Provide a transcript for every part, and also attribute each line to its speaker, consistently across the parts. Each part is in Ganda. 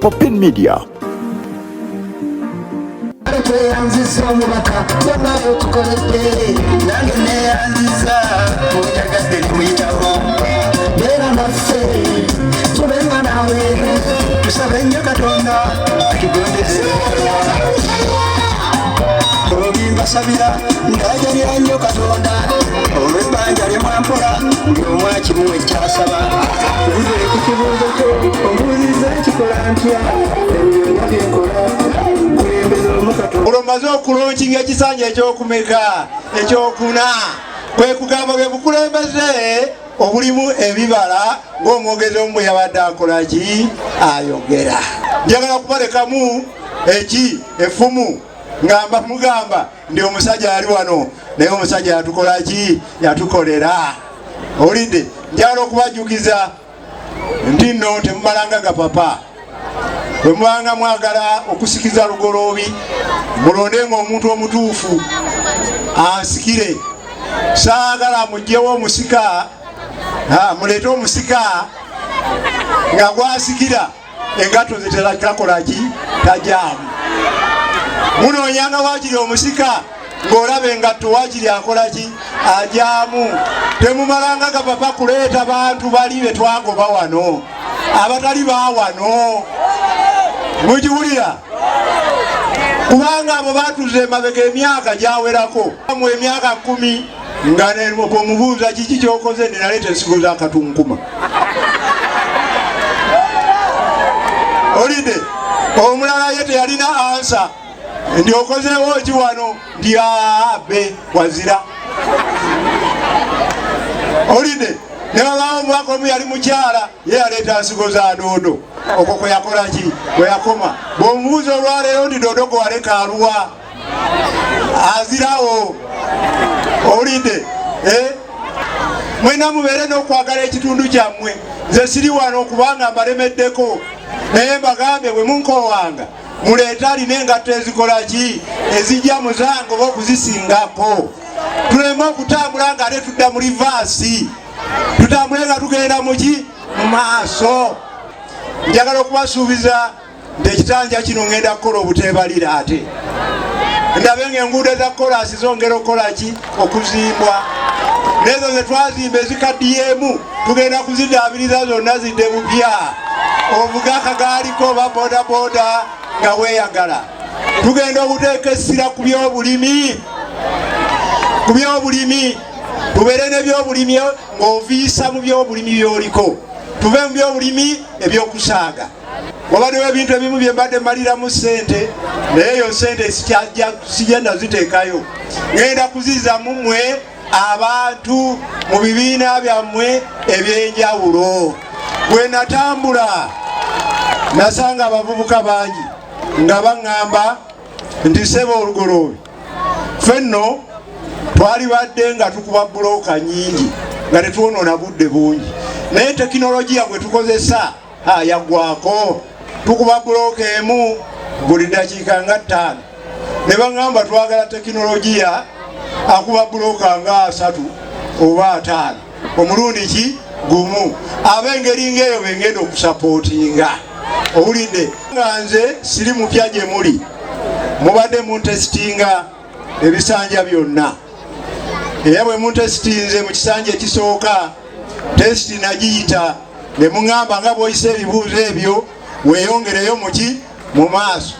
Speaker 1: Popin Media.
Speaker 2: Sabira ndajari anyo katonda olwebanja lyemwampola ng'omwaki muwe kyasaba ubuzire ku kibuuzo kyo ombuuliza kikola ntya ebyonna byenkola kulembeza omukatonda olwomaze okulonkinga ekisanja ekyokumeka ekyokuna kwe kugamba bwe bukulembeze obulimu ebibala ng'omwogezi omu yabadde akolaki ayogera. Njagala kubalekamu effumu ngamba mugamba ndi omusajja ali wano naye omusajja yatukola ki yatukolera. Olidde njagala okubajjukiza nti nno temumalanga gapapa bwe mubanga mwagala okusikiza lugoloobi mulondenga omuntu omutuufu ansikire. Saagala mugyewo omusika muleete omusika nga gwasikira engato ziterakola ki tajaamu. Munoonyanga waakiri omusika ng'olaba engatto waakiri akola ki ajaamu. Temumalanga gapapa kuleeta bantu bali be twagoba wano abatali baawano. Mugiwulira? Kubanga abo batuze emabega emyaka gyawerako mu emyaka 10 nga nemubuuza kiki kyokoze ninaleeta ensigo za katunkuma. Olidde omulala ye teyalina ansa ndi okozeewo ki wano ndi abe wazira. Olidde ne babaawo omubaka omu yali mukyala ye yaleeta nsigo za doodo. Okwo kwe yakola ki kwe yakoma. Bw'omubuuza olwaleero ndi doodo gwe waleka aluwa azirawo. Olidde mwena mubeere n'okwagala ekitundu kyammwe. Nze siri wano kubanga mbalemeddeko naye mbagambye bwe munkowanga muleete alina engatto ezikola ki ezijja muzange oba okuzisingako. Tuleme okutambula nga ate tudda mu livaasi, tutambule nga tugenda muki mu maaso. Njagala okubasuubiza nti ekitanja kino ngenda kukola obuteebalira ate ndabe ng'enguudo za kolasi zongera okukola ki okuzimbwa. Nezo ze twazimba ezikaddiyeemu tugenda kuzidaabiriza zonna zidde bupya. Ovuga akagaaliko oba bodaboda nga weeyagala. Tugenda okuteeka essira ku byobulimi, tubeere n'ebyobulimi ng'oviisa mu byobulimi byoliko. Tuve mu byobulimi ebyokusaaga. Wabaddewo ebintu ebimu bye mbadde maliramu ssente naye eyo ssente sigenda ziteekayo. Ngenda kuziza mumwe abantu mu bibiina byammwe ebyenjawulo. Bwe natambula nasanga abavubuka bangi nga baŋŋamba nti ssebo olugoloobi ffe nno twali badde nga tukuba bulooka nyingi nga tetwonoona budde bungi naye tekinologiya gwe tukozesa yaggwako. Tukuba bulooka emu buli dakiika nga 5 ne baŋŋamba twagala tekinologiya akuba bulooka nga 3 oba 5 omulundi ki gumu. Ab'engeri ng'eyo bengenda okusapootinga. Owulidde nga nze siri mupya gye muli, mubadde muntesitinga ebisanja byonna era bwe muntesitinze mu kisanja ekisooka tesiti nagiyita ne muŋŋamba nga bw'oyisa ebibuuzo ebyo weeyongereyo muki mu maaso.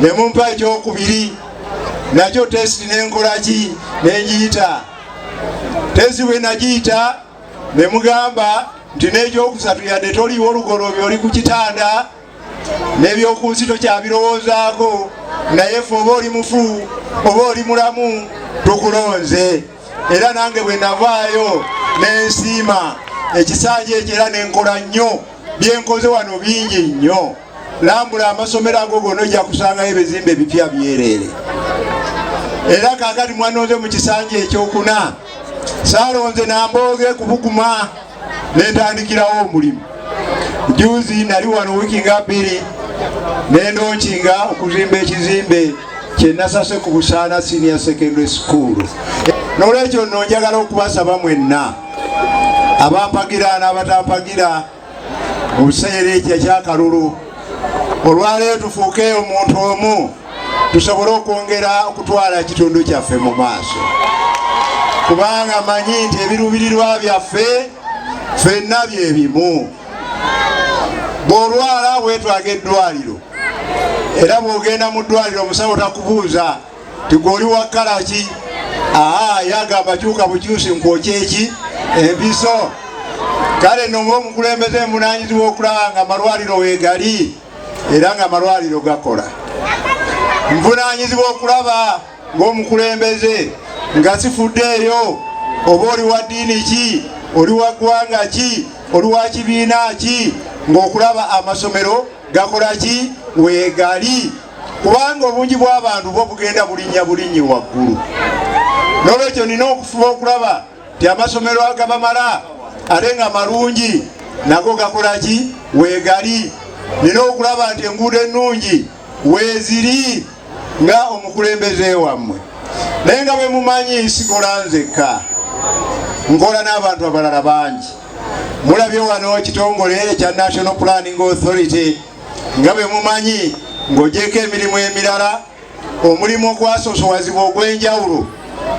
Speaker 2: Ne mumpa ekyokubiri nakyo tesiti nenkola ki nengiyita. Tesiti bwe nagiyita ne mugamba nti n'ekyokusatu yadde toliiwo olugoloobi oli ku kitanda n'ebyokunsi tokyabirowoozaako naye ffe oba oli mufu oba oli mulamu tukulonze. Era nange bwe navaayo n'ensiima ekisanja ekyo era nenkola nnyo byenkoze wano bingi nnyo. Lambula amasomero ago gonna ojja kusangayo ebizimbe bipya byereere. Era kaakati mwanonze mu kisanja ekyokuna saalonze nambooge kubuguma nentandikirawo omulimu. Juzi nali wano wiiki nga 2 nendonkinga okuzimba ekizimbe kye nasase ku Busaana Senior Secondary School. N'olwekyo nno njagala okubasaba mwenna abampagira n'abatampagira mu kiseera ekyo ekyakalulu olwaleero tufuuke omuntu omu tusobole okwongera okutwala ekitundu kyaffe mu maaso, kubanga manyi nti ebiruubirirwa byaffe ffenna bye bimu. Bw'olwala weetwaga eddwaliro, era bw'ogenda mu ddwaliro omusawo takubuuza ti gw'oli wa kkala ki, yagamba kyuka bukyusi nkwokya eki empiso. Kale nno ng'omukulembeze munaanyizibwa okulaba nga amalwaliro weegali era nga amalwaliro gakola. Nvunaanyizibwa okulaba ng'omukulembeze nga sifuddeeyo oba oli wa ddiini ki, oli wa ggwanga ki, oli wa kibiina ki, ng'okulaba amasomero gakola ki, weegali, kubanga obungi bw'abantu bwo bugenda bulinnya waggulu. N'olwekyo nina okufuba okulaba ti amasomero agabamala ate nga malungi nago gakola ki, weegali. Nina okulaba nti enguudo ennungi weeziri nga omukulembeze wammwe. Naye nga bwe mumanyi sikola nzekka, nkola n'abantu abalala bangi. Mulabye wano ekitongole ekya National Planning Authority nga bwe mumanyi ng'ogyeko emirimu emirala, omulimu ogwasoosowazibwa ogw'enjawulo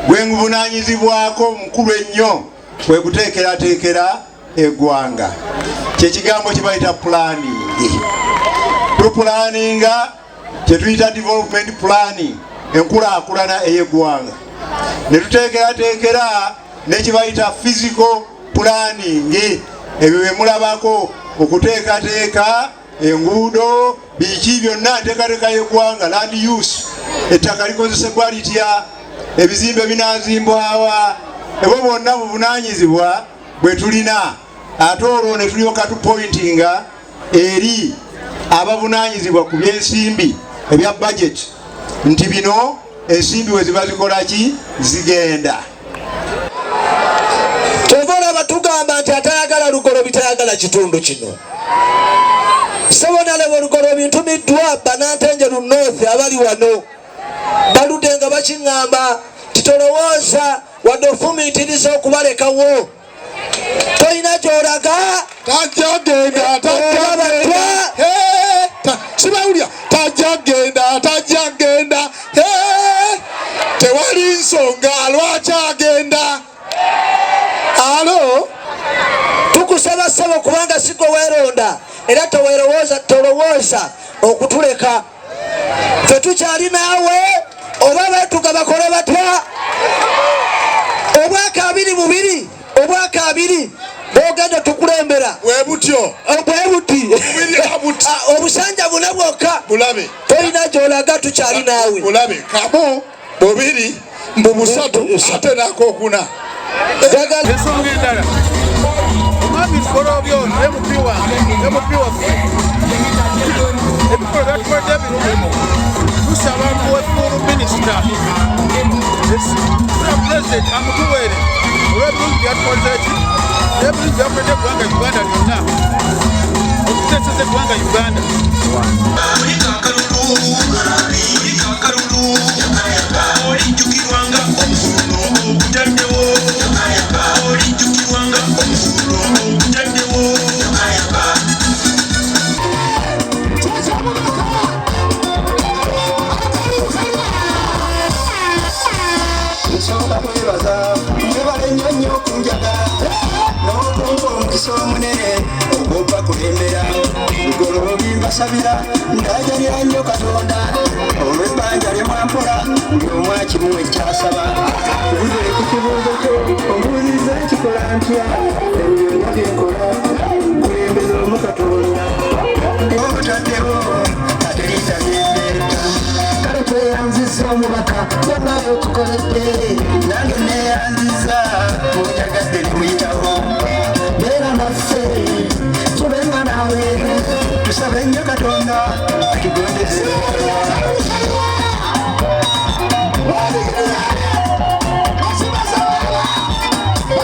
Speaker 2: gwe nguvunaanyizibwako omukulu ennyo kwe kuteekerateekera eggwanga. Kyekigambo kibayita planning. Tupulaninga kyetuyita development planning, enkulaakulana ey'eggwanga. Ne tuteekerateekera nekibayita physical planning, ebyo bye mulabako okuteekateeka enguudo, biki byonna nteekateeka y'eggwanga, land use, ettaka likozesebwa litya, ebizimbe binaazimbwawa, ebyo bwonna buvunaanyizibwa bwe tulina. Ate olwo ne tulyoka tupointinga eri abavunaanyizibwa ku by'ensimbi ebya budget nti bino ensimbi we ziba zikola ki, zigenda.
Speaker 1: Tovola batugamba nti atayagala lugolo bitayagala kitundu kino. Sabona lebo lugolo bintumiddwa Banantenjeru North abali wano baludde nga bakiŋŋamba titolowooza wadde ofumiitiriza okubalekawo. Toyina gy'olaga
Speaker 3: tajjagenda kibawulya tajjagenda tewali nsonga lwaki agenda.
Speaker 1: Alo tukusaba saba kubanga siko weeronda era tolowooza okutuleka. Ffe tukyali naawe oba beetuga bakole batya. Obwaka abiri bwogenda tukulembera
Speaker 3: webutyo
Speaker 1: bwebuti obusanja buna bwokka
Speaker 3: bulabe.
Speaker 1: Toyina gy'olaga tukyali naawe.
Speaker 3: Bulabe kamu bubiri mbu busatu ate nakokuna.
Speaker 4: Ensonga endala omwami Korobyo MP waffe ebikolo byatukoledde birungi. Tusaba muwefulu minisita pulezidenti amutuweere olw'ebirungi byatukoledde ki n'ebirungi byakoledde eggwanga Uganda lyonna okuteeseza eggwanga Uganda.
Speaker 5: Sabira ndajalira nnyo Katonda olw'ebbanja lye mwampola ng'omwakimu ekyasaba kubuzire ku kibuuzo kyo omubuuliza kikola ntya ebyonna byenkola kulembeza omu Katonda obutaddewo ate litabyeeta kale tweyanziza omubaka byonnayo tukoledde nange neyanziza mujagadde nemuyitawo beera naffe tubenga nawe tusabe nnyo Katonda atugondeze.